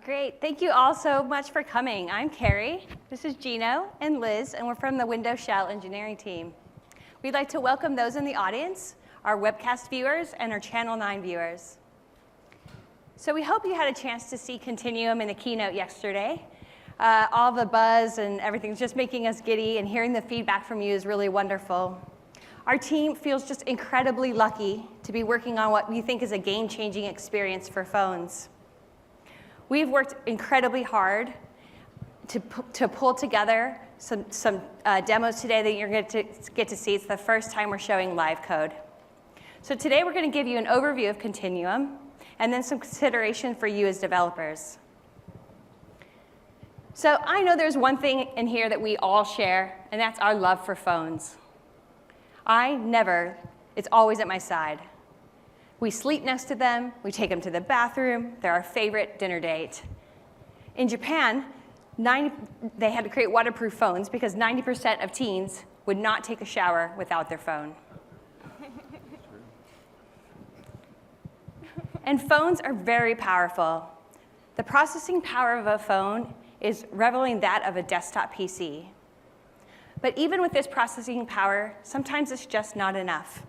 Great. Thank you all so much for coming. I'm Carrie. This is Gino and Liz, and we're from the Windows Shell engineering team. We'd like to welcome those in the audience, our webcast viewers, and our Channel 9 viewers. So we hope you had a chance to see Continuum in the keynote yesterday. All the buzz and everything's just making us giddy, and hearing the feedback from you is really wonderful. Our team feels just incredibly lucky to be working on what we think is a game-changing experience for phones. We've worked incredibly hard to pull together some demos today that you're going to get to see. It's the first time we're showing live code. So today we're going to give you an overview of Continuum, and then some consideration for you as developers. So I know there's one thing in here that we all share, and that's our love for phones. It's always at my side. We sleep next to them, we take them to the bathroom, they're our favorite dinner date. In Japan, they had to create waterproof phones because 90% of teens would not take a shower without their phone. And phones are very powerful. The processing power of a phone is rivaling that of a desktop PC. But even with this processing power, sometimes it's just not enough.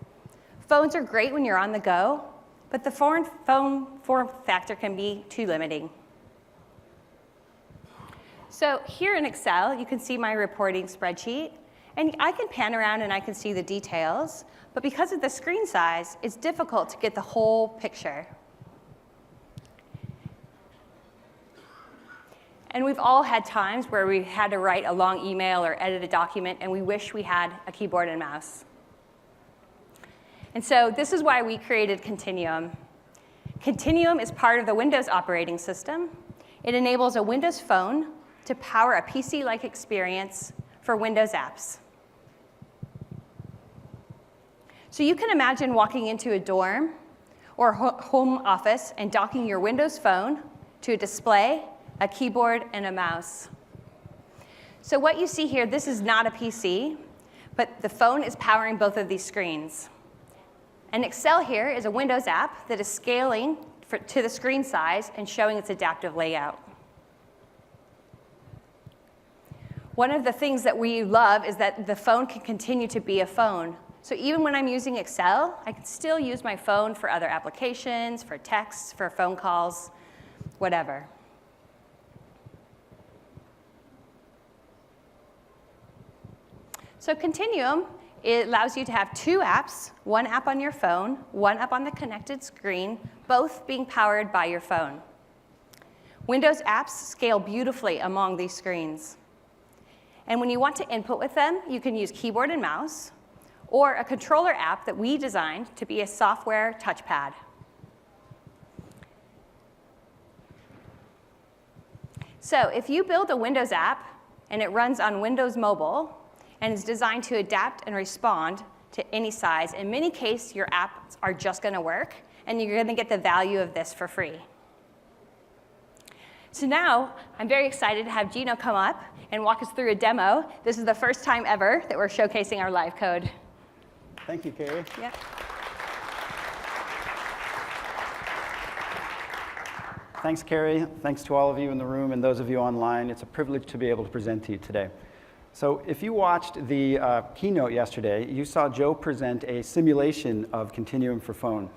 Phones are great when you're on the go, but the phone form factor can be too limiting. So here in Excel, you can see my reporting spreadsheet, and I can pan around and I can see the details, but because of the screen size, it's difficult to get the whole picture. And we've all had times where we had to write a long email or edit a document, and we wish we had a keyboard and mouse. And so this is why we created Continuum. Continuum is part of the Windows operating system. It enables a Windows phone to power a PC-like experience for Windows apps. So you can imagine walking into a dorm or home office and docking your Windows phone to a display, a keyboard, and a mouse. So what you see here, this is not a PC, but the phone is powering both of these screens. And Excel here is a Windows app that is scaling to the screen size and showing its adaptive layout. One of the things that we love is that the phone can continue to be a phone. So even when I'm using Excel, I can still use my phone for other applications, for texts, for phone calls, whatever. So Continuum, it allows you to have two apps, one app on your phone, one app on the connected screen, both being powered by your phone. Windows apps scale beautifully among these screens. And when you want to input with them, you can use keyboard and mouse, or a controller app that we designed to be a software touchpad. So if you build a Windows app and it runs on Windows Mobile, and is designed to adapt and respond to any size, in many cases, your apps are just going to work, and you're going to get the value of this for free. So now, I'm very excited to have Gino come up and walk us through a demo. This is the first time ever that we're showcasing our live code. Thank you, Carrie. Yeah. Thanks, Carrie. Thanks to all of you in the room and those of you online. It's a privilege to be able to present to you today. So if you watched the keynote yesterday, you saw Joe present a simulation of Continuum for phone.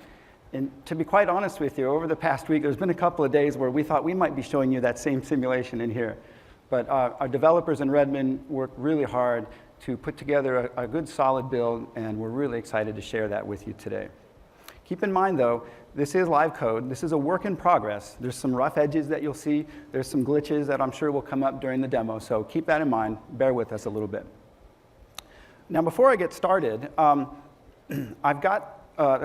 And to be quite honest with you, over the past week, there's been a couple of days where we thought we might be showing you that same simulation in here. But our developers in Redmond worked really hard to put together a good, solid build, and we're really excited to share that with you today. Keep in mind, though, this is live code. This is a work in progress. There's some rough edges that you'll see. There's some glitches that I'm sure will come up during the demo, so keep that in mind. Bear with us a little bit. Now, before I get started, I've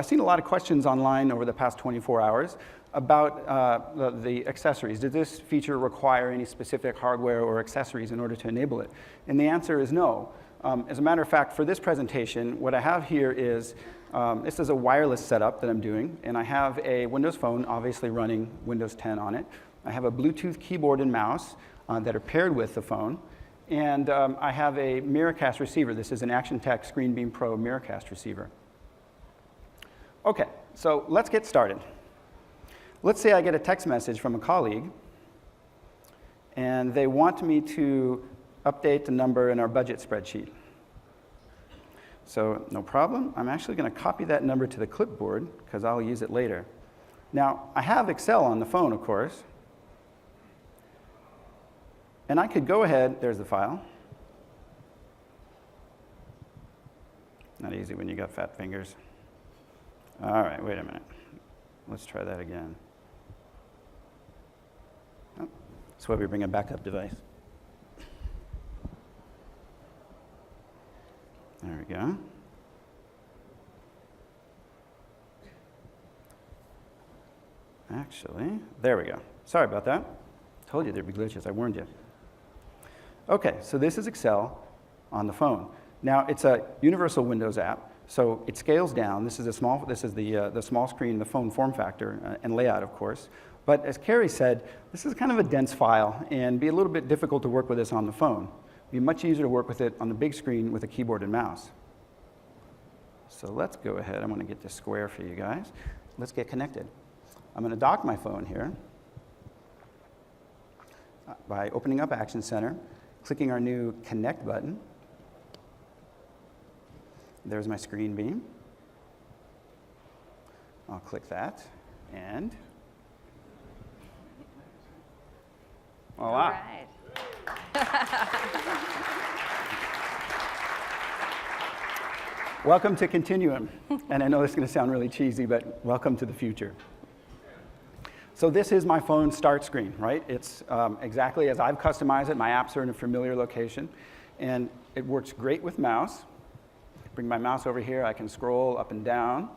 seen a lot of questions online over the past 24 hours about the accessories. Did this feature require any specific hardware or accessories in order to enable it? And the answer is no. As a matter of fact, for this presentation, what I have here is this is a wireless setup that I'm doing, and I have a Windows phone, obviously running Windows 10 on it. I have a Bluetooth keyboard and mouse that are paired with the phone, and I have a Miracast receiver. This is an ActionTech ScreenBeam Pro Miracast receiver. Okay, so let's get started. Let's say I get a text message from a colleague and they want me to update the number in our budget spreadsheet. So no problem. I'm actually going to copy that number to the clipboard because I'll use it later. Now, I have Excel on the phone, of course. And I could go ahead, there's the file. Not easy when you got fat fingers. All right, wait a minute. Let's try that again. Oh, that's why we bring a backup device. There we go. Actually, there we go. Sorry about that. Told you there'd be glitches. I warned you. Okay, so this is Excel on the phone. Now, it's a universal Windows app, so it scales down. This is the small screen, the phone form factor and layout, of course. But as Carrie said, this is kind of a dense file and be a little bit difficult to work with this on the phone. It'd be much easier to work with it on the big screen with a keyboard and mouse. So let's go ahead. I'm going to get this square for you guys. Let's get connected. I'm going to dock my phone here by opening up Action Center, clicking our new Connect button. There's my screen beam. I'll click that, and voila. All right. Welcome to Continuum. And I know this is going to sound really cheesy, but welcome to the future. So this is my phone start screen, right? It's exactly as I've customized it. My apps are in a familiar location, and it works great with mouse. Bring my mouse over here. I can scroll up and down.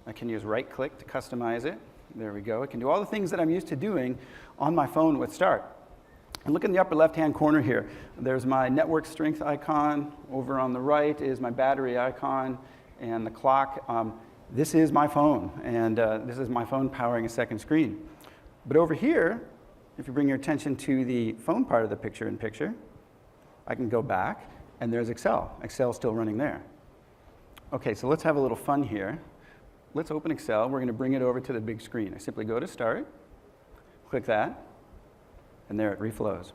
I can use right-click to customize it. There we go. I can do all the things that I'm used to doing on my phone with Start. And look in the upper left-hand corner here. There's my network strength icon. Over on the right is my battery icon and the clock. This is my phone, and this is my phone powering a second screen. But over here, if you bring your attention to the phone part of the picture-in-picture, I can go back, and there's Excel. Excel's still running there. Okay, so let's have a little fun here. Let's open Excel. We're going to bring it over to the big screen. I simply go to Start, click that, and there it reflows.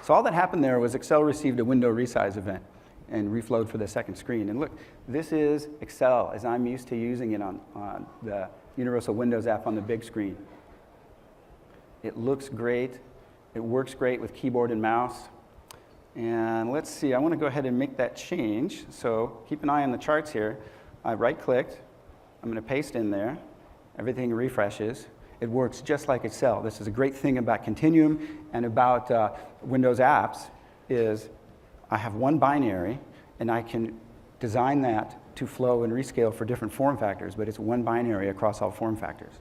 So all that happened there was Excel received a window resize event and reflowed for the second screen. And look, this is Excel as I'm used to using it on the Universal Windows app on the big screen. It looks great. It works great with keyboard and mouse. And let's see, I want to go ahead and make that change. So keep an eye on the charts here. I right-clicked. I'm going to paste in there. Everything refreshes. It works just like Excel. This is a great thing about Continuum and about Windows apps is I have one binary, and I can design that to flow and rescale for different form factors, but it's one binary across all form factors.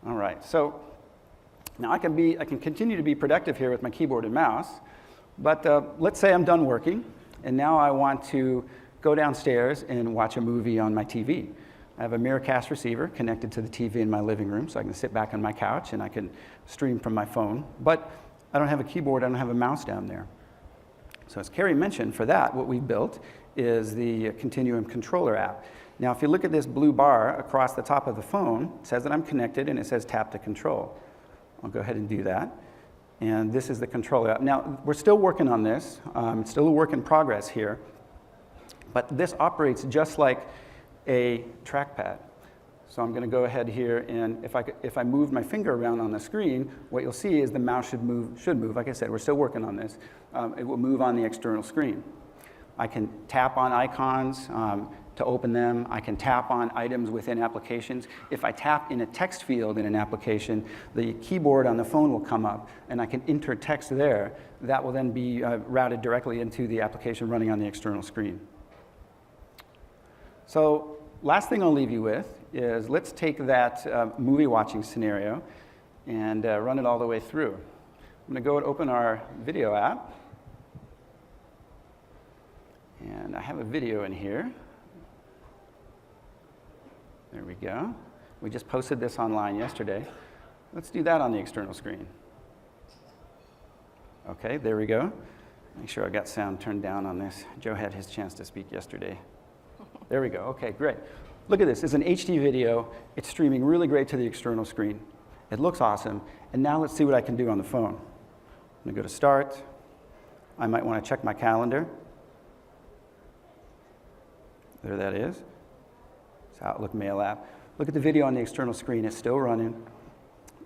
All right, so now I can continue to be productive here with my keyboard and mouse, but let's say I'm done working, and now I want to go downstairs and watch a movie on my TV. I have a Miracast receiver connected to the TV in my living room, so I can sit back on my couch and I can stream from my phone. But I don't have a keyboard, I don't have a mouse down there. So as Carrie mentioned, for that, what we built is the Continuum controller app. Now, if you look at this blue bar across the top of the phone, it says that I'm connected and it says tap to control. I'll go ahead and do that. And this is the controller app. Now, we're still working on this. It's still a work in progress here. But this operates just like a trackpad. So I'm going to go ahead here, and if I move my finger around on the screen, what you'll see is the mouse should move. Like I said, we're still working on this. It will move on the external screen. I can tap on icons to open them. I can tap on items within applications. If I tap in a text field in an application, the keyboard on the phone will come up, and I can enter text there. That will then be routed directly into the application running on the external screen. So last thing I'll leave you with is let's take that movie watching scenario and run it all the way through. I'm going to go and open our video app. And I have a video in here. There we go. We just posted this online yesterday. Let's do that on the external screen. Okay, there we go. Make sure I got sound turned down on this. Joe had his chance to speak yesterday. There we go. Okay, great. Look at this. It's an HD video. It's streaming really great to the external screen. It looks awesome. And now let's see what I can do on the phone. I'm going to go to Start. I might want to check my calendar. There that is. It's Outlook Mail app. Look at the video on the external screen. It's still running.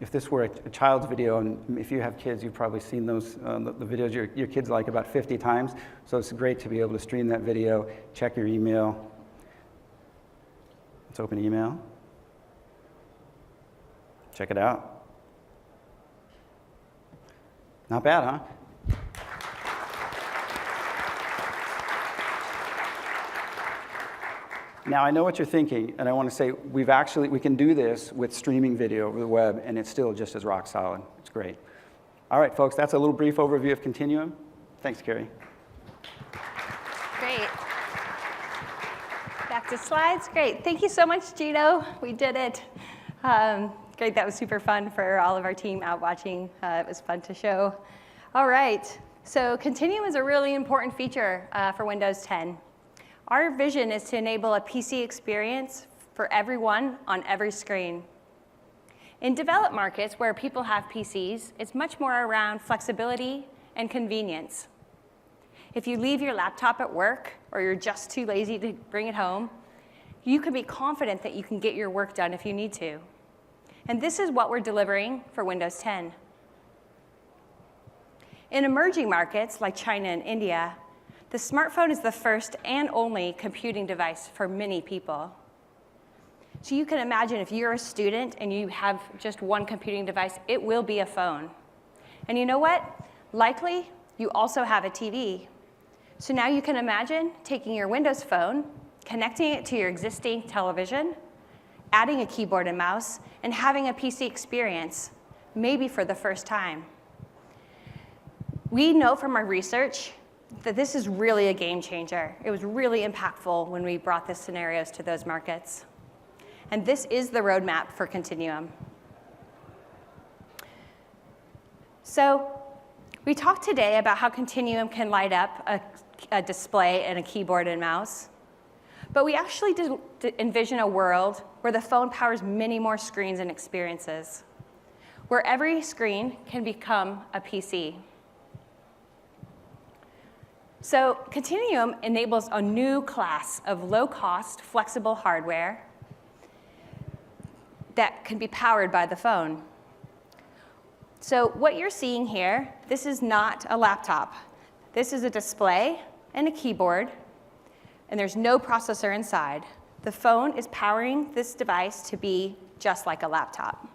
If this were a child's video, and if you have kids, you've probably seen those, the videos your kids like about 50 times. So it's great to be able to stream that video, check your email. Let's open email. Check it out. Not bad, huh? Now, I know what you're thinking, and I want to say we can do this with streaming video over the web, and it's still just as rock solid. It's great. All right, folks, that's a little brief overview of Continuum. Thanks, Carrie. Great. Back to slides. Great. Thank you so much, Gino. We did it. Great. That was super fun for all of our team out watching. It was fun to show. All right. So Continuum is a really important feature for Windows 10. Our vision is to enable a PC experience for everyone on every screen. In developed markets where people have PCs, it's much more around flexibility and convenience. If you leave your laptop at work or you're just too lazy to bring it home, you can be confident that you can get your work done if you need to. And this is what we're delivering for Windows 10. In emerging markets like China and India, the smartphone is the first and only computing device for many people. So you can imagine if you're a student and you have just one computing device, it will be a phone. And you know what? Likely, you also have a TV. So now you can imagine taking your Windows phone, connecting it to your existing television, adding a keyboard and mouse, and having a PC experience, maybe for the first time. We know from our research that this is really a game changer. It was really impactful when we brought these scenarios to those markets. And this is the roadmap for Continuum. So we talked today about how Continuum can light up a display and a keyboard and mouse. But we actually envision a world where the phone powers many more screens and experiences, where every screen can become a PC. So Continuum enables a new class of low-cost, flexible hardware that can be powered by the phone. So what you're seeing here, this is not a laptop. This is a display and a keyboard, and there's no processor inside. The phone is powering this device to be just like a laptop.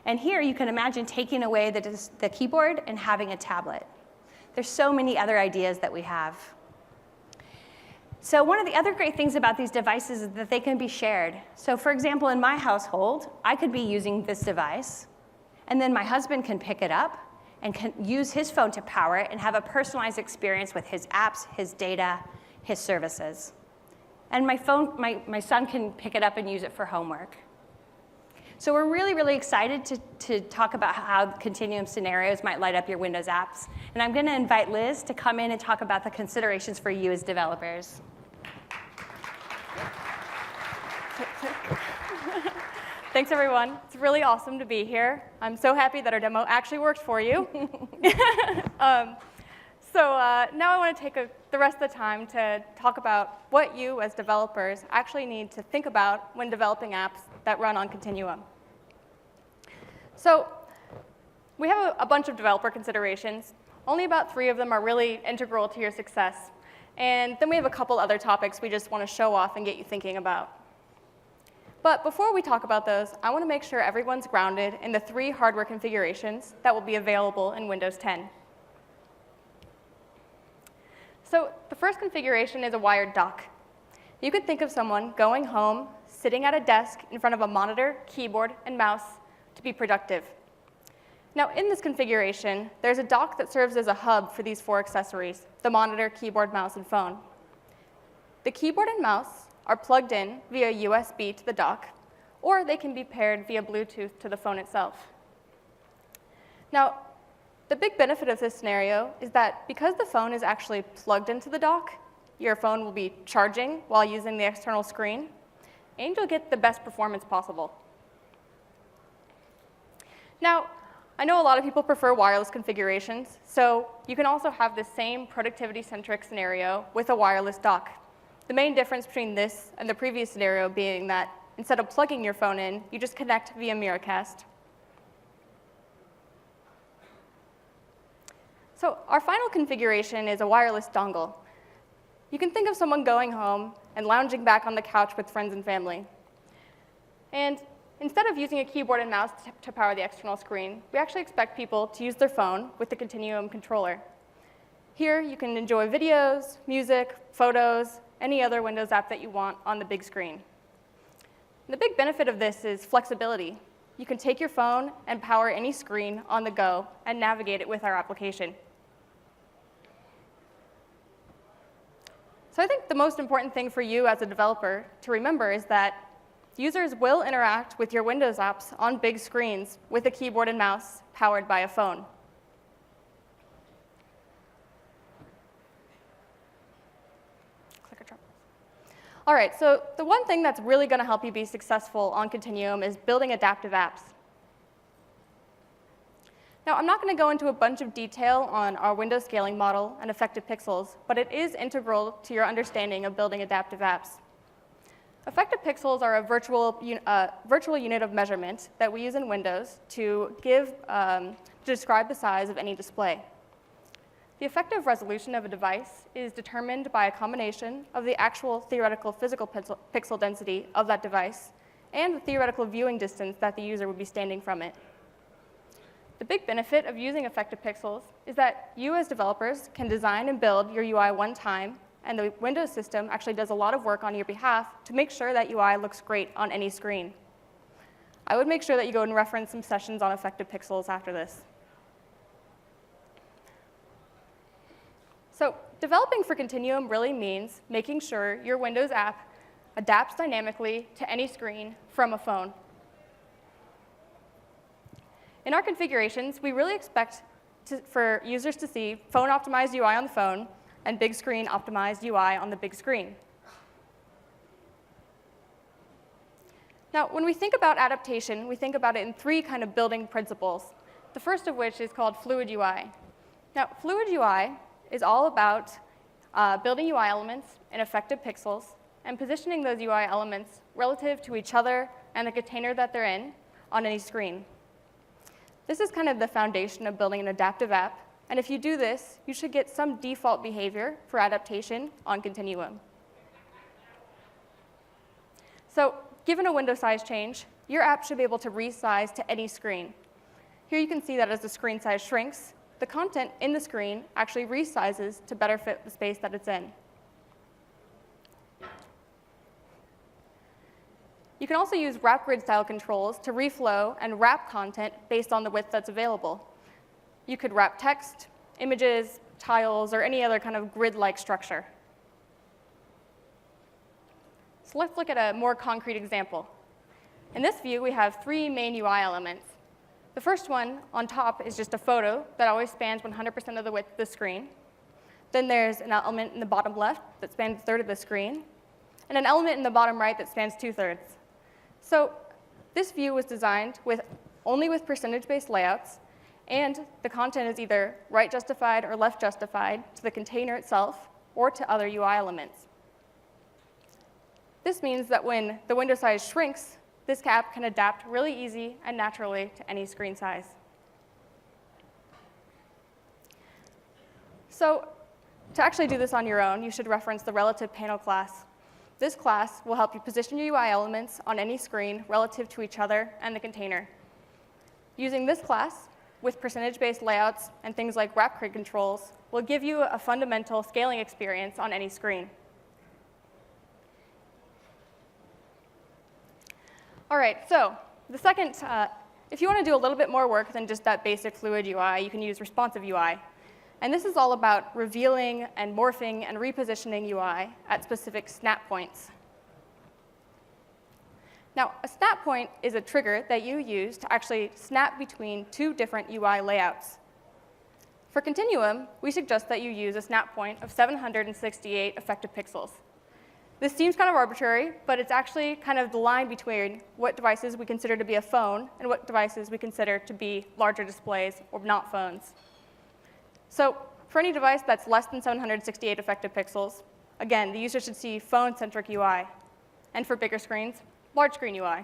And here you can imagine taking away the keyboard and having a tablet. There's so many other ideas that we have. So one of the other great things about these devices is that they can be shared. So for example, in my household, I could be using this device, and then my husband can pick it up and can use his phone to power it and have a personalized experience with his apps, his data, his services. And my son can pick it up and use it for homework. So we're really, really excited to talk about how Continuum scenarios might light up your Windows apps. And I'm going to invite Liz to come in and talk about the considerations for you as developers. Thanks, everyone. It's really awesome to be here. I'm so happy that our demo actually worked for you. Now I want to take the rest of the time to talk about what you as developers actually need to think about when developing apps that run on Continuum. So we have a bunch of developer considerations. Only about 3 of them are really integral to your success. And then we have a couple other topics we just want to show off and get you thinking about. But before we talk about those, I want to make sure everyone's grounded in the 3 hardware configurations that will be available in Windows 10. So the first configuration is a wired dock. You could think of someone going home, sitting at a desk in front of a monitor, keyboard, and mouse to be productive. Now, in this configuration, there's a dock that serves as a hub for these 4 accessories: the monitor, keyboard, mouse, and phone. The keyboard and mouse are plugged in via USB to the dock, or they can be paired via Bluetooth to the phone itself. Now, the big benefit of this scenario is that because the phone is actually plugged into the dock, your phone will be charging while using the external screen. and you'll get the best performance possible. Now, I know a lot of people prefer wireless configurations, so you can also have the same productivity-centric scenario with a wireless dock. The main difference between this and the previous scenario being that instead of plugging your phone in, you just connect via Miracast. So our final configuration is a wireless dongle. You can think of someone going home and lounging back on the couch with friends and family. And instead of using a keyboard and mouse to power the external screen, we actually expect people to use their phone with the Continuum controller. Here, you can enjoy videos, music, photos, any other Windows app that you want on the big screen. The big benefit of this is flexibility. You can take your phone and power any screen on the go and navigate it with our application. So I think the most important thing for you as a developer to remember is that users will interact with your Windows apps on big screens with a keyboard and mouse powered by a phone. Click or drop. All right, so the one thing that's really going to help you be successful on Continuum is building adaptive apps. Now, I'm not going to go into a bunch of detail on our window scaling model and effective pixels, but it is integral to your understanding of building adaptive apps. Effective pixels are a virtual unit of measurement that we use in Windows to describe the size of any display. The effective resolution of a device is determined by a combination of the actual theoretical physical pixel density of that device and the theoretical viewing distance that the user would be standing from it. The big benefit of using effective pixels is that you as developers can design and build your UI one time, and the Windows system actually does a lot of work on your behalf to make sure that UI looks great on any screen. I would make sure that you go and reference some sessions on effective pixels after this. So developing for Continuum really means making sure your Windows app adapts dynamically to any screen from a phone. In our configurations, we really expect for users to see phone-optimized UI on the phone and big screen optimized UI on the big screen. Now, when we think about adaptation, we think about it in three kind of building principles, the first of which is called fluid UI. Now, fluid UI is all about building UI elements in effective pixels and positioning those UI elements relative to each other and the container that they're in on any screen. This is kind of the foundation of building an adaptive app, and if you do this, you should get some default behavior for adaptation on Continuum. So given a window size change, your app should be able to resize to any screen. Here you can see that as the screen size shrinks, the content in the screen actually resizes to better fit the space that it's in. You can also use wrap grid style controls to reflow and wrap content based on the width that's available. You could wrap text, images, tiles, or any other kind of grid-like structure. So let's look at a more concrete example. In this view, we have three main UI elements. The first one on top is just a photo that always spans 100% of the width of the screen. Then there's an element in the bottom left that spans a third of the screen, and an element in the bottom right that spans 2/3. So this view was designed only with percentage-based layouts, and the content is either right justified or left justified to the container itself or to other UI elements. This means that when the window size shrinks, this app can adapt really easy and naturally to any screen size. So to actually do this on your own, you should reference the relative panel class. This class will help you position your UI elements on any screen relative to each other and the container. Using this class, with percentage-based layouts and things like wrap grid controls, will give you a fundamental scaling experience on any screen. All right, so the second, if you want to do a little bit more work than just that basic fluid UI, you can use responsive UI. And this is all about revealing and morphing and repositioning UI at specific snap points. Now, a snap point is a trigger that you use to actually snap between two different UI layouts. For Continuum, we suggest that you use a snap point of 768 effective pixels. This seems kind of arbitrary, but it's actually kind of the line between what devices we consider to be a phone and what devices we consider to be larger displays or not phones. So for any device that's less than 768 effective pixels, again, the user should see phone-centric UI. And for bigger screens, large screen UI.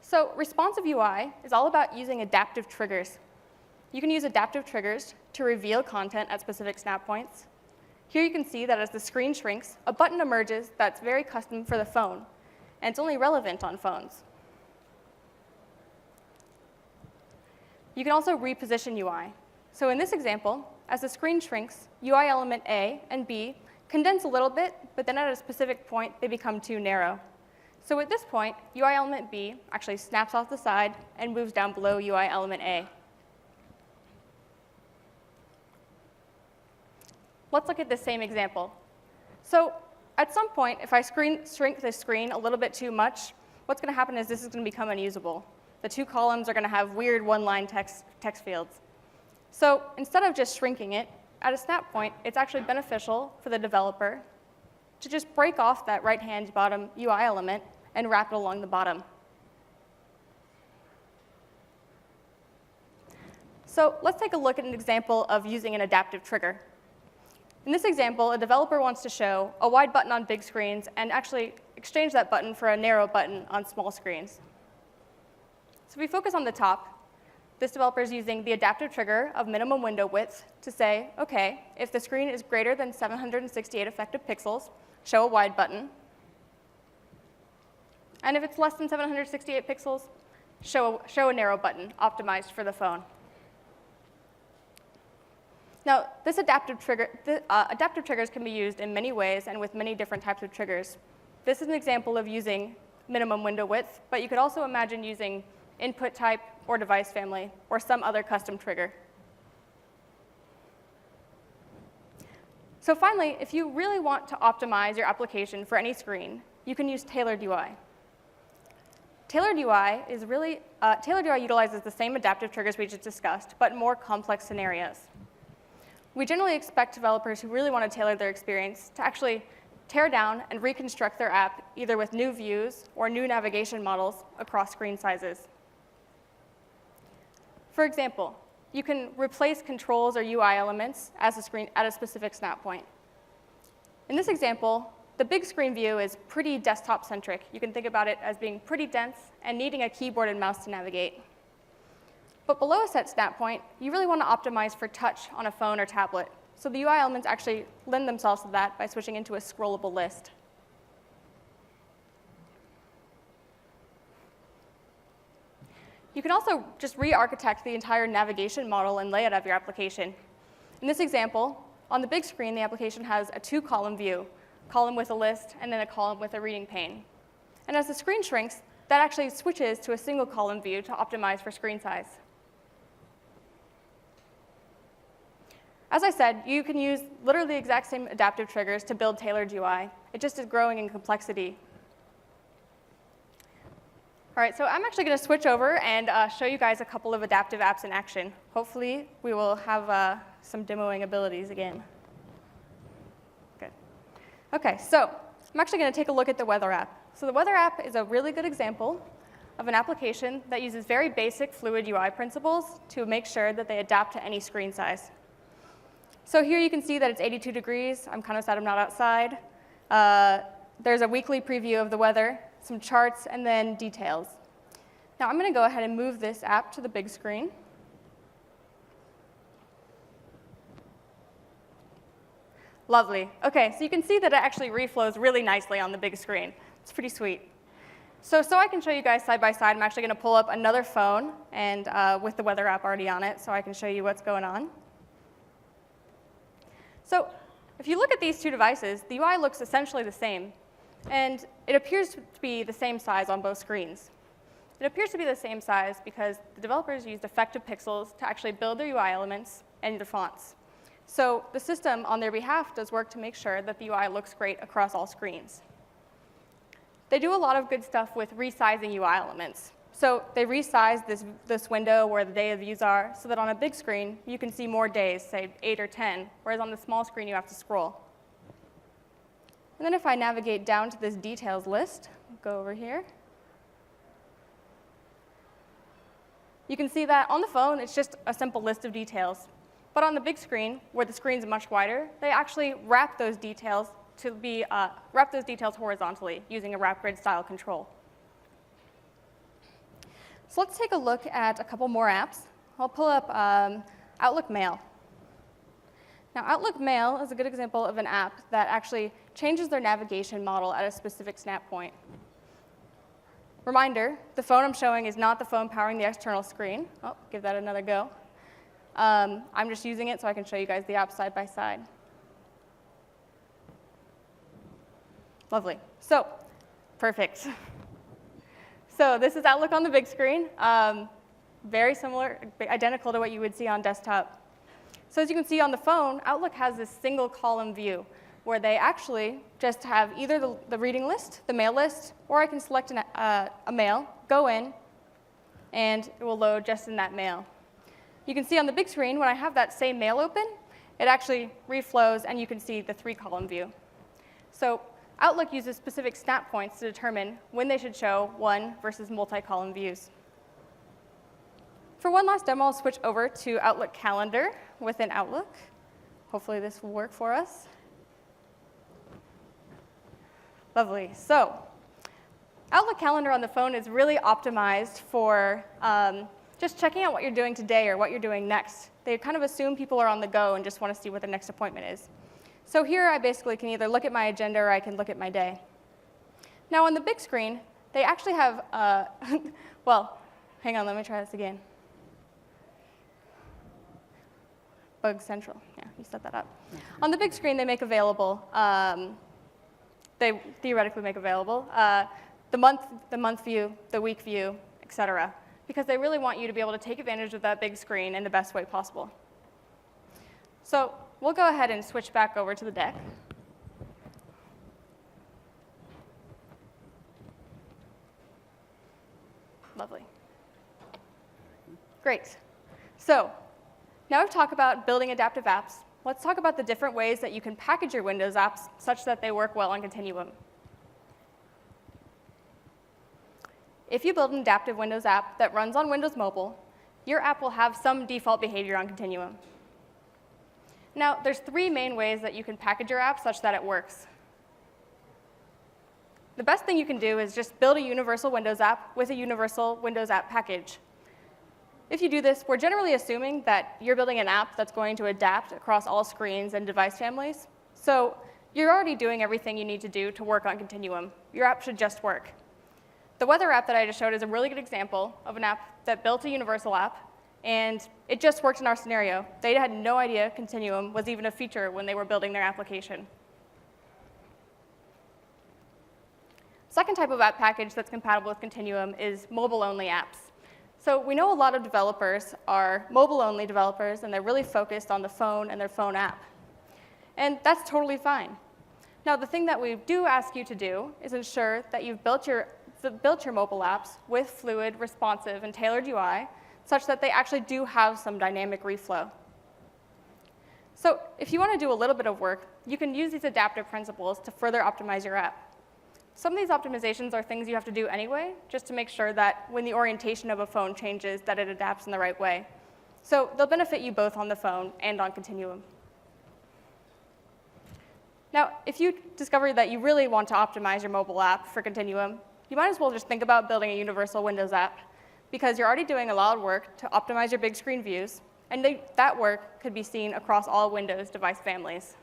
So responsive UI is all about using adaptive triggers. You can use adaptive triggers to reveal content at specific snap points. Here you can see that as the screen shrinks, a button emerges that's very custom for the phone, and it's only relevant on phones. You can also reposition UI. So in this example, as the screen shrinks, UI element A and B condense a little bit, but then at a specific point, they become too narrow. So at this point, UI element B actually snaps off the side and moves down below UI element A. Let's look at the same example. So at some point, if I shrink the screen a little bit too much, what's going to happen is this is going to become unusable. The two columns are going to have weird one-line text fields. So instead of just shrinking it, at a snap point, it's actually beneficial for the developer to just break off that right-hand bottom UI element and wrap it along the bottom. So let's take a look at an example of using an adaptive trigger. In this example, a developer wants to show a wide button on big screens and actually exchange that button for a narrow button on small screens. So if we focus on the top, this developer is using the adaptive trigger of minimum window width to say, OK, if the screen is greater than 768 effective pixels, show a wide button. And if it's less than 768 pixels, show a narrow button optimized for the phone. Now, this adaptive triggers can be used in many ways and with many different types of triggers. This is an example of using minimum window width, but you could also imagine using input type or device family or some other custom trigger. So finally, if you really want to optimize your application for any screen, you can use tailored UI. Tailored UI utilizes the same adaptive triggers we just discussed, but in more complex scenarios. We generally expect developers who really want to tailor their experience to actually tear down and reconstruct their app either with new views or new navigation models across screen sizes. For example, you can replace controls or UI elements at a specific snap point. In this example, the big screen view is pretty desktop-centric. You can think about it as being pretty dense and needing a keyboard and mouse to navigate. But below a set snap point, you really want to optimize for touch on a phone or tablet. So the UI elements actually lend themselves to that by switching into a scrollable list. You can also just re-architect the entire navigation model and layout of your application. In this example, on the big screen, the application has a two-column view, a column with a list, and then a column with a reading pane. And as the screen shrinks, that actually switches to a single-column view to optimize for screen size. As I said, you can use literally the exact same adaptive triggers to build tailored UI. It just is growing in complexity. All right, so I'm actually going to switch over and show you guys a couple of adaptive apps in action. Hopefully, we will have some demoing abilities again. Good. OK, so I'm actually going to take a look at the weather app. So the weather app is a really good example of an application that uses very basic fluid UI principles to make sure that they adapt to any screen size. So here you can see that it's 82 degrees. I'm kind of sad I'm not outside. There's a weekly preview of the weather, some charts, and then details. Now I'm going to go ahead and move this app to the big screen. Lovely. OK, so you can see that it actually reflows really nicely on the big screen. It's pretty sweet. So I can show you guys side by side, I'm actually going to pull up another phone and with the weather app already on it so I can show you what's going on. So if you look at these two devices, the UI looks essentially the same. And it appears to be the same size on both screens. It appears to be the same size because the developers used effective pixels to actually build their UI elements and their fonts. So the system, on their behalf, does work to make sure that the UI looks great across all screens. They do a lot of good stuff with resizing UI elements. So they resized this window where the day of views are so that on a big screen, you can see more days, say 8 or 10, whereas on the small screen, you have to scroll. And then if I navigate down to this details list, go over here, you can see that on the phone, it's just a simple list of details. But on the big screen, where the screen's much wider, they actually wrap those details horizontally using a wrap grid style control. So let's take a look at a couple more apps. I'll pull up Outlook Mail. Now, Outlook Mail is a good example of an app that actually changes their navigation model at a specific snap point. Reminder, the phone I'm showing is not the phone powering the external screen. Oh, give that another go. I'm just using it so I can show you guys the app side by side. Lovely. So, perfect. So this is Outlook on the big screen. Very similar, identical to what you would see on desktop. So as you can see on the phone, Outlook has this single column view where they actually just have either the reading list, the mail list, or I can select a mail, go in, and it will load just in that mail. You can see on the big screen, when I have that same mail open, it actually reflows, and you can see the 3-column view. So Outlook uses specific snap points to determine when they should show one versus multi-column views. For one last demo, I'll switch over to Outlook Calendar within Outlook. Hopefully this will work for us. Lovely. So Outlook Calendar on the phone is really optimized for just checking out what you're doing today or what you're doing next. They kind of assume people are on the go and just want to see what the next appointment is. So here I basically can either look at my agenda or I can look at my day. Now on the big screen, they actually have, well, hang on, let me try this again. Bug Central, yeah, you set that up. On the big screen, they make available, they theoretically make available the month view, the week view, et cetera, because they really want you to be able to take advantage of that big screen in the best way possible. So we'll go ahead and switch back over to the deck. Lovely. Great. So now we've talked about building adaptive apps. Let's talk about the different ways that you can package your Windows apps such that they work well on Continuum. If you build an adaptive Windows app that runs on Windows Mobile, your app will have some default behavior on Continuum. Now, there's 3 main ways that you can package your app such that it works. The best thing you can do is just build a universal Windows app with a universal Windows app package. If you do this, we're generally assuming that you're building an app that's going to adapt across all screens and device families. So you're already doing everything you need to do to work on Continuum. Your app should just work. The weather app that I just showed is a really good example of an app that built a universal app, and it just worked in our scenario. They had no idea Continuum was even a feature when they were building their application. Second type of app package that's compatible with Continuum is mobile-only apps. So we know a lot of developers are mobile-only developers, and they're really focused on the phone and their phone app. And that's totally fine. Now, the thing that we do ask you to do is ensure that you've built your mobile apps with fluid, responsive, and tailored UI, such that they actually do have some dynamic reflow. So if you want to do a little bit of work, you can use these adaptive principles to further optimize your app. Some of these optimizations are things you have to do anyway, just to make sure that when the orientation of a phone changes, that it adapts in the right way. So they'll benefit you both on the phone and on Continuum. Now, if you discover that you really want to optimize your mobile app for Continuum, you might as well just think about building a universal Windows app, because you're already doing a lot of work to optimize your big screen views, and that work could be seen across all Windows device families.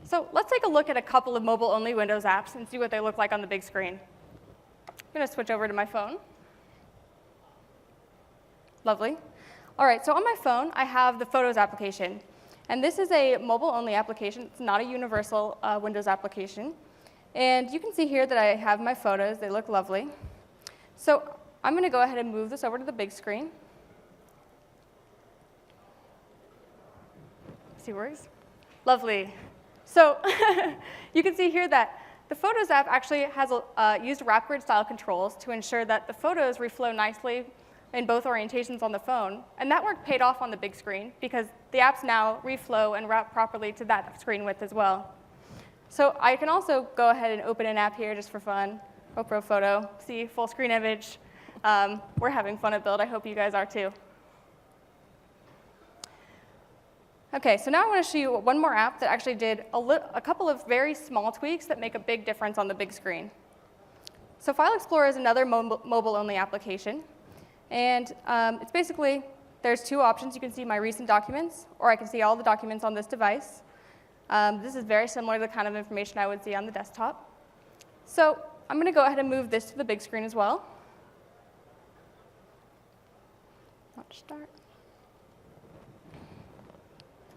So let's take a look at a couple of mobile-only Windows apps and see what they look like on the big screen. I'm going to switch over to my phone. Lovely. All right, so on my phone, I have the Photos application. And this is a mobile-only application. It's not a universal Windows application. And you can see here that I have my photos. They look lovely. So I'm going to go ahead and move this over to the big screen. See where it is? Lovely. So you can see here that the Photos app actually has used wrap grid style controls to ensure that the photos reflow nicely in both orientations on the phone. And that work paid off on the big screen because the apps now reflow and wrap properly to that screen width as well. So I can also go ahead and open an app here just for fun. GoPro photo, see full screen image. We're having fun at Build. I hope you guys are too. OK, so now I want to show you one more app that actually did a couple of very small tweaks that make a big difference on the big screen. So File Explorer is another mobile-only application. And it's basically, there's two options. You can see my recent documents, or I can see all the documents on this device. This is very similar to the kind of information I would see on the desktop. So I'm going to go ahead and move this to the big screen as well. Watch start.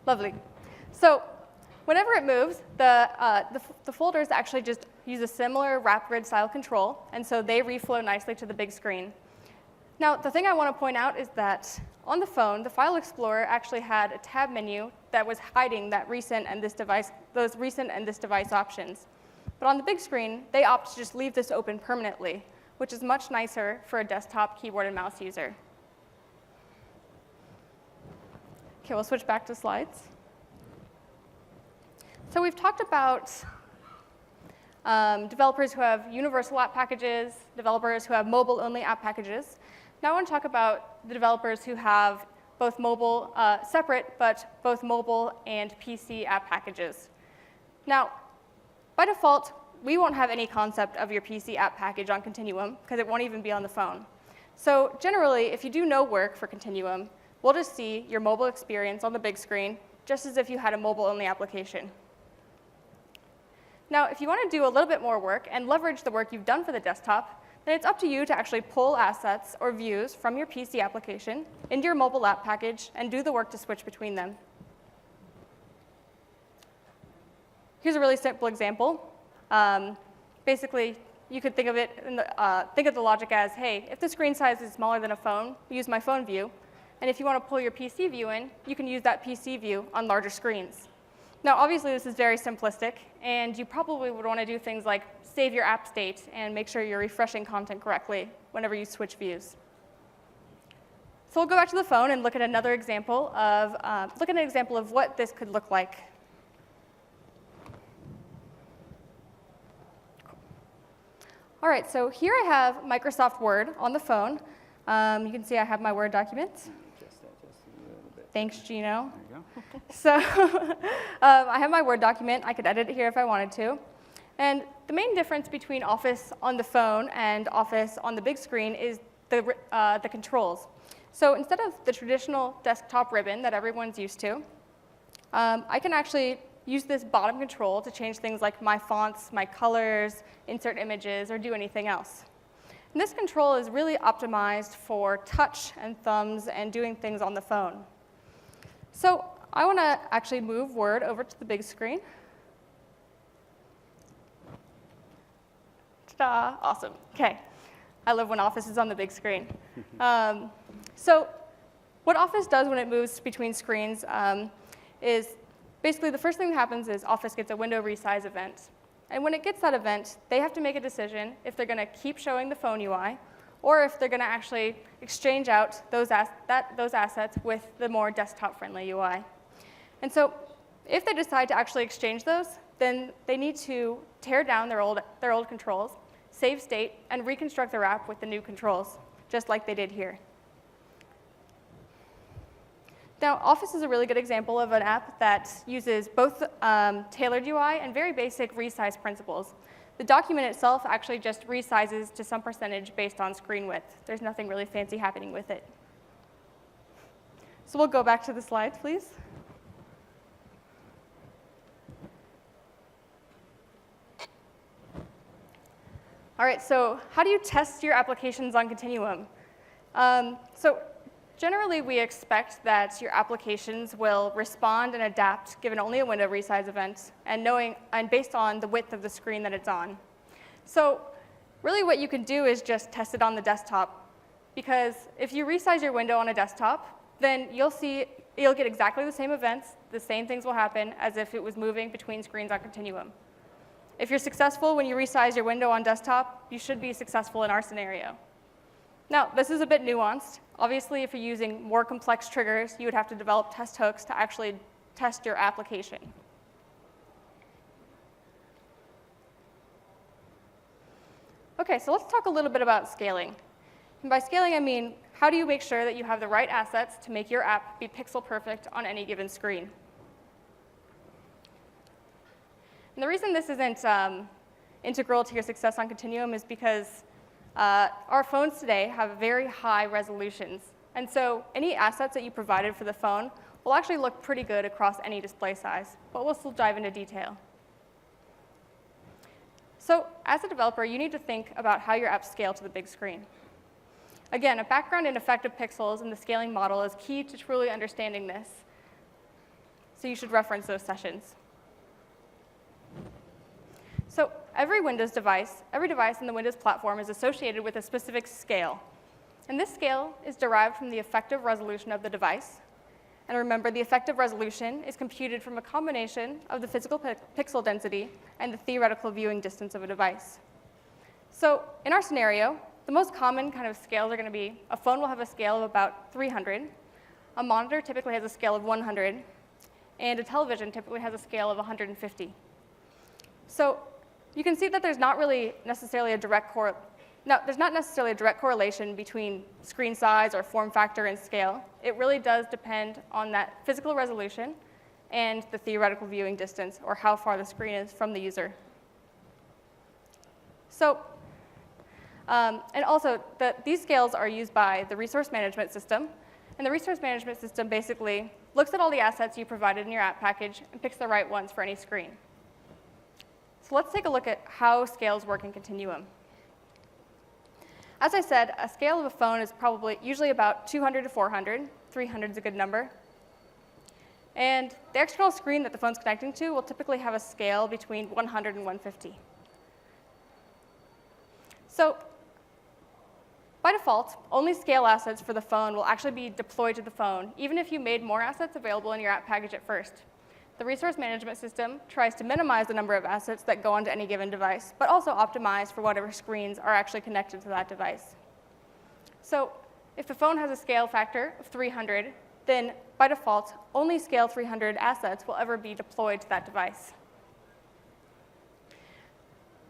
Lovely. So whenever it moves, the folders actually just use a similar wrap grid style control, and so they reflow nicely to the big screen. Now, the thing I want to point out is that on the phone, the File Explorer actually had a tab menu that was hiding that recent and this device, those recent and this device options. But on the big screen, they opt to just leave this open permanently, which is much nicer for a desktop keyboard and mouse user. OK, we'll switch back to slides. So we've talked about developers who have universal app packages, developers who have mobile-only app packages. Now I want to talk about the developers who have both mobile, separate, but both mobile and PC app packages. Now, by default, we won't have any concept of your PC app package on Continuum, because it won't even be on the phone. So generally, if you do no work for Continuum, we'll just see your mobile experience on the big screen, just as if you had a mobile-only application. Now, if you want to do a little bit more work and leverage the work you've done for the desktop, then it's up to you to actually pull assets or views from your PC application into your mobile app package and do the work to switch between them. Here's a really simple example. Basically, you could think of it, think of the logic as, hey, if the screen size is smaller than a phone, use my phone view. And if you want to pull your PC view in, you can use that PC view on larger screens. Now, obviously, this is very simplistic, and you probably would want to do things like save your app state and make sure you're refreshing content correctly whenever you switch views. So we'll go back to the phone and look at another example of what this could look like. All right, so here I have Microsoft Word on the phone. You can see I have my Word documents. Thanks, Gino. There you go. So I have my Word document. I could edit it here if I wanted to. And the main difference between Office on the phone and Office on the big screen is the controls. So instead of the traditional desktop ribbon that everyone's used to, I can actually use this bottom control to change things like my fonts, my colors, insert images, or do anything else. And this control is really optimized for touch and thumbs and doing things on the phone. So I want to actually move Word over to the big screen. Ta-da! Awesome. OK. I love when Office is on the big screen. So what Office does when it moves between screens is basically the first thing that happens is Office gets a window resize event. And when it gets that event, they have to make a decision if they're going to keep showing the phone UI or if they're going to actually exchange out those assets with the more desktop-friendly UI. And so if they decide to actually exchange those, then they need to tear down their old controls, save state, and reconstruct their app with the new controls, just like they did here. Now, Office is a really good example of an app that uses both tailored UI and very basic resize principles. The document itself actually just resizes to some percentage based on screen width. There's nothing really fancy happening with it. So we'll go back to the slides, please. All right, so how do you test your applications on Continuum? So generally, we expect that your applications will respond and adapt given only a window resize event and based on the width of the screen that it's on. So really what you can do is just test it on the desktop. Because if you resize your window on a desktop, then you'll get exactly the same events, the same things will happen as if it was moving between screens on Continuum. if you're successful when you resize your window on desktop, you should be successful in our scenario. Now, this is a bit nuanced. Obviously, if you're using more complex triggers, you would have to develop test hooks to actually test your application. OK, so let's talk a little bit about scaling. And by scaling, I mean, how do you make sure that you have the right assets to make your app be pixel perfect on any given screen? And the reason this isn't integral to your success on Continuum is because our phones today have very high resolutions. And so any assets that you provided for the phone will actually look pretty good across any display size. But we'll still dive into detail. So as a developer, you need to think about how your apps scale to the big screen. Again, a background in effective pixels and the scaling model is key to truly understanding this. So you should reference those sessions. So every Windows device, every device in the Windows platform is associated with a specific scale. And this scale is derived from the effective resolution of the device. And remember, the effective resolution is computed from a combination of the physical pixel density and the theoretical viewing distance of a device. So in our scenario, the most common kind of scales are going to be a phone will have a scale of about 300, a monitor typically has a scale of 100, and a television typically has a scale of 150. So you can see that there's not really necessarily a direct correlation between screen size or form factor and scale. It really does depend on that physical resolution and the theoretical viewing distance, or how far the screen is from the user. So, and also, these scales are used by the resource management system. And the resource management system basically looks at all the assets you provided in your app package and picks the right ones for any screen. So let's take a look at how scales work in Continuum. As I said, a scale of a phone is usually about 200 to 400. 300 is a good number. And the external screen that the phone's connecting to will typically have a scale between 100 and 150. So by default, only scale assets for the phone will actually be deployed to the phone, even if you made more assets available in your app package at first. The resource management system tries to minimize the number of assets that go onto any given device, but also optimize for whatever screens are actually connected to that device. So if the phone has a scale factor of 300, then by default, only scale 300 assets will ever be deployed to that device.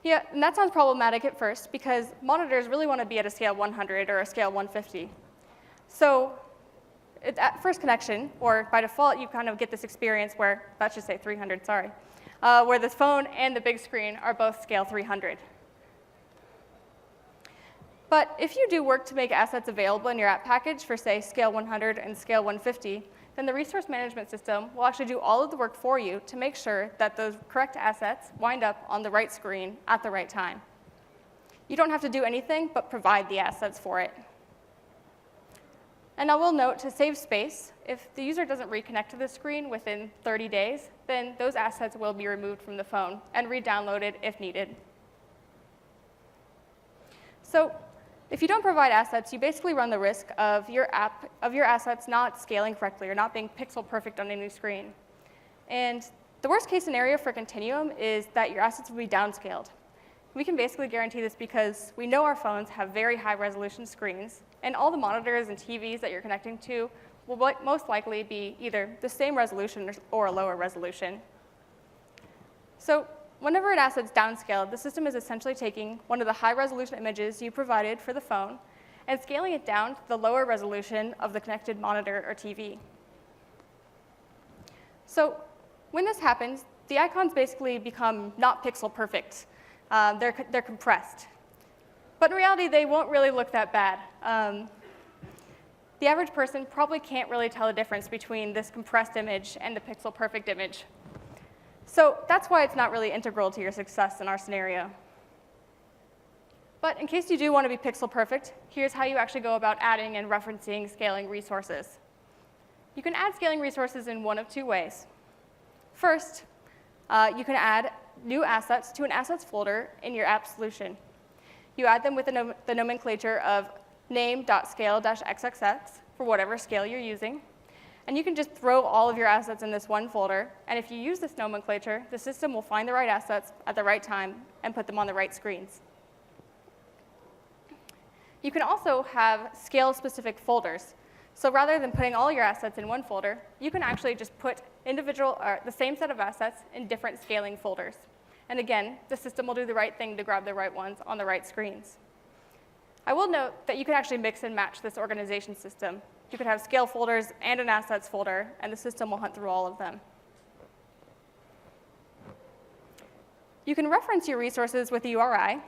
Yeah, and that sounds problematic at first, because monitors really want to be at a scale 100 or a scale 150. So at first connection, or by default, you kind of get this experience where, that should say 300, sorry, where the phone and the big screen are both scale 300. But if you do work to make assets available in your app package for, say, scale 100 and scale 150, then the resource management system will actually do all of the work for you to make sure that those correct assets wind up on the right screen at the right time. You don't have to do anything but provide the assets for it. And I will note, to save space, if the user doesn't reconnect to the screen within 30 days, then those assets will be removed from the phone and re-downloaded if needed. So if you don't provide assets, you basically run the risk of your assets not scaling correctly or not being pixel perfect on any screen. And the worst case scenario for Continuum is that your assets will be downscaled. We can basically guarantee this because we know our phones have very high resolution screens, and all the monitors and TVs that you're connecting to will most likely be either the same resolution or a lower resolution. So whenever an asset's downscaled, the system is essentially taking one of the high resolution images you provided for the phone and scaling it down to the lower resolution of the connected monitor or TV. So when this happens, the icons basically become not pixel perfect. They're compressed. But in reality, they won't really look that bad. The average person probably can't really tell the difference between this compressed image and the pixel perfect image. So that's why it's not really integral to your success in our scenario. But in case you do want to be pixel perfect, here's how you actually go about adding and referencing scaling resources. You can add scaling resources in one of two ways. First, you can add new assets to an assets folder in your app solution. You add them with the nomenclature of name.scale-xxx for whatever scale you're using. And you can just throw all of your assets in this one folder, and if you use this nomenclature, the system will find the right assets at the right time and put them on the right screens. You can also have scale-specific folders. So rather than putting all your assets in one folder, you can actually just put the same set of assets in different scaling folders. And again, the system will do the right thing to grab the right ones on the right screens. I will note that you can actually mix and match this organization system. You could have scale folders and an assets folder, and the system will hunt through all of them. You can reference your resources with a URI,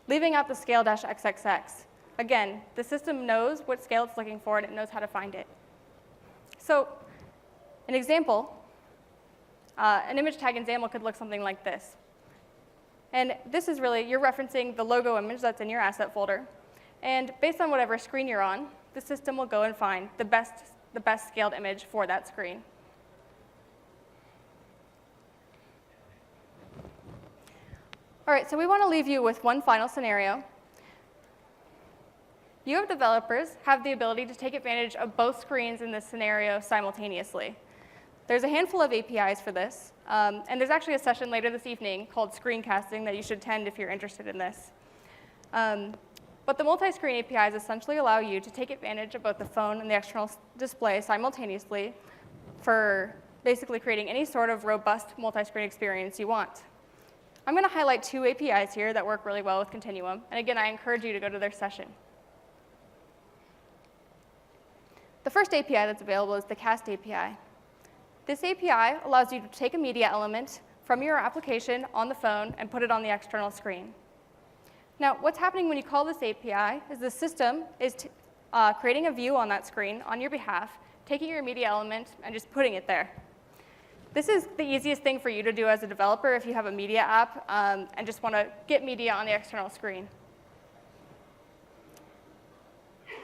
leaving out the scale-XXX. Again, the system knows what scale it's looking for, and it knows how to find it. So an example, an image tag in XAML could look something like this. And this is really, you're referencing the logo image that's in your asset folder. And based on whatever screen you're on, the system will go and find the best scaled image for that screen. All right, so we want to leave you with one final scenario. You have developers have the ability to take advantage of both screens in this scenario simultaneously. There's a handful of APIs for this, and there's actually a session later this evening called screencasting that you should attend if you're interested in this. But the multi-screen APIs essentially allow you to take advantage of both the phone and the external display simultaneously for basically creating any sort of robust multi-screen experience you want. I'm going to highlight two APIs here that work really well with Continuum, and again, I encourage you to go to their session. The first API that's available is the Cast API. This API allows you to take a media element from your application on the phone and put it on the external screen. Now, what's happening when you call this API is the system is creating a view on that screen on your behalf, taking your media element and just putting it there. This is the easiest thing for you to do as a developer if you have a media app and just want to get media on the external screen.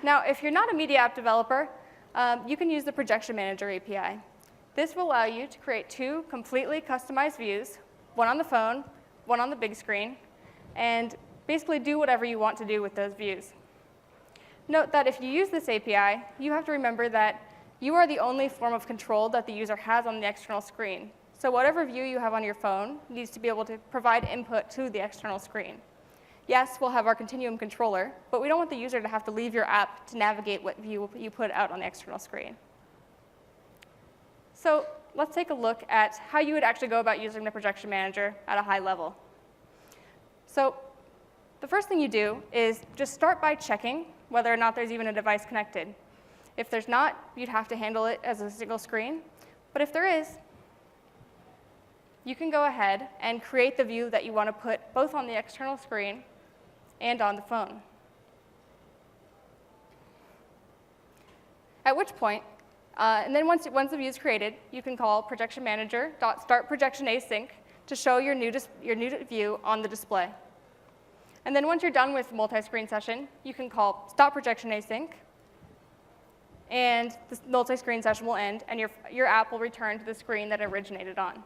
Now, if you're not a media app developer, you can use the Projection Manager API. This will allow you to create two completely customized views, one on the phone, one on the big screen, and basically do whatever you want to do with those views. Note that if you use this API, you have to remember that you are the only form of control that the user has on the external screen. So whatever view you have on your phone needs to be able to provide input to the external screen. Yes, we'll have our Continuum controller, but we don't want the user to have to leave your app to navigate what view you put out on the external screen. So let's take a look at how you would actually go about using the Projection Manager at a high level. So the first thing you do is just start by checking whether or not there's even a device connected. If there's not, you'd have to handle it as a single screen. But if there is, you can go ahead and create the view that you want to put both on the external screen and on the phone. At which point, and then once the view is created, you can call projection manager.startProjectionAsync to show your new view on the display. And then once you're done with multi-screen session, you can call stopProjectionAsync, and the multi-screen session will end, and your app will return to the screen that it originated on.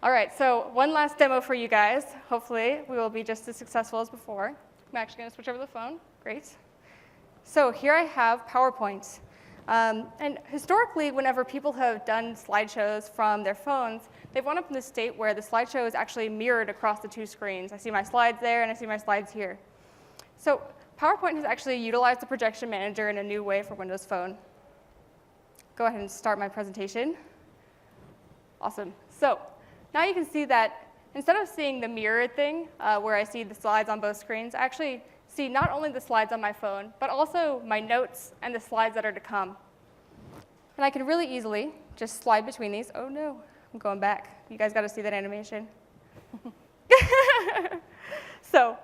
All right, so one last demo for you guys. Hopefully, we will be just as successful as before. I'm actually going to switch over to the phone. Great. So here I have PowerPoint. And historically, whenever people have done slideshows from their phones, they've wound up in this state where the slideshow is actually mirrored across the two screens. I see my slides there, and I see my slides here. So PowerPoint has actually utilized the Projection Manager in a new way for Windows Phone. Go ahead and start my presentation. Awesome. So now you can see that instead of seeing the mirrored thing, where I see the slides on both screens, I actually see not only the slides on my phone, but also my notes and the slides that are to come. And I can really easily just slide between these. Oh no, I'm going back. You guys got to see that animation. So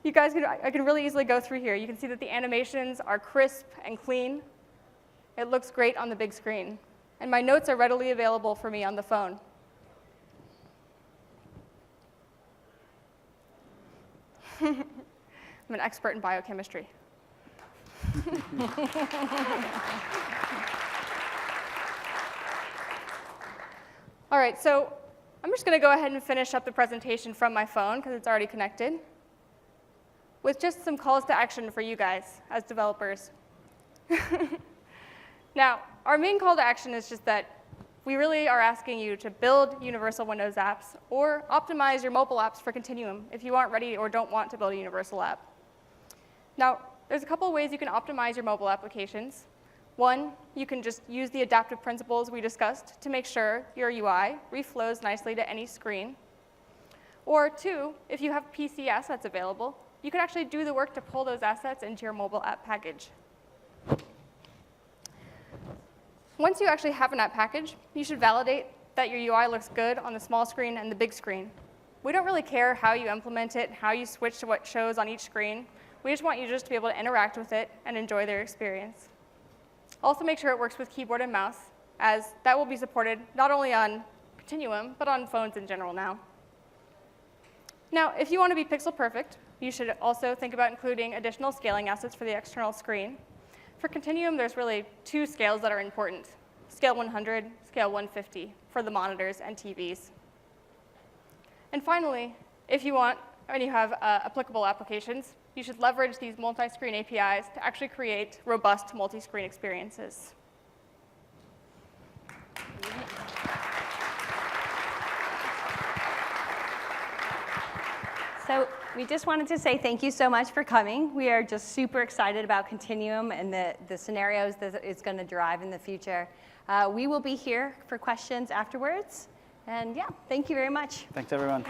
you guys, I can really easily go through here. You can see that the animations are crisp and clean. It looks great on the big screen. And my notes are readily available for me on the phone. I'm an expert in biochemistry. All right, so I'm just going to go ahead and finish up the presentation from my phone because it's already connected with just some calls to action for you guys as developers. Now, our main call to action is just that we really are asking you to build universal Windows apps or optimize your mobile apps for Continuum if you aren't ready or don't want to build a universal app. Now, there's a couple of ways you can optimize your mobile applications. One, you can just use the adaptive principles we discussed to make sure your UI reflows nicely to any screen. Or two, if you have PC assets available, you can actually do the work to pull those assets into your mobile app package. Once you actually have an app package, you should validate that your UI looks good on the small screen and the big screen. We don't really care how you implement it, how you switch to what shows on each screen. We just want users to be able to interact with it and enjoy their experience. Also make sure it works with keyboard and mouse, as that will be supported not only on Continuum, but on phones in general now. Now, if you want to be pixel perfect, you should also think about including additional scaling assets for the external screen. For Continuum, there's really two scales that are important: scale 100, scale 150 for the monitors and TVs. And finally, if you want and you have applicable applications, you should leverage these multi-screen APIs to actually create robust multi-screen experiences. So we just wanted to say thank you so much for coming. We are just super excited about Continuum and the scenarios that it's going to drive in the future. We will be here for questions afterwards. And yeah, thank you very much. Thanks, everyone.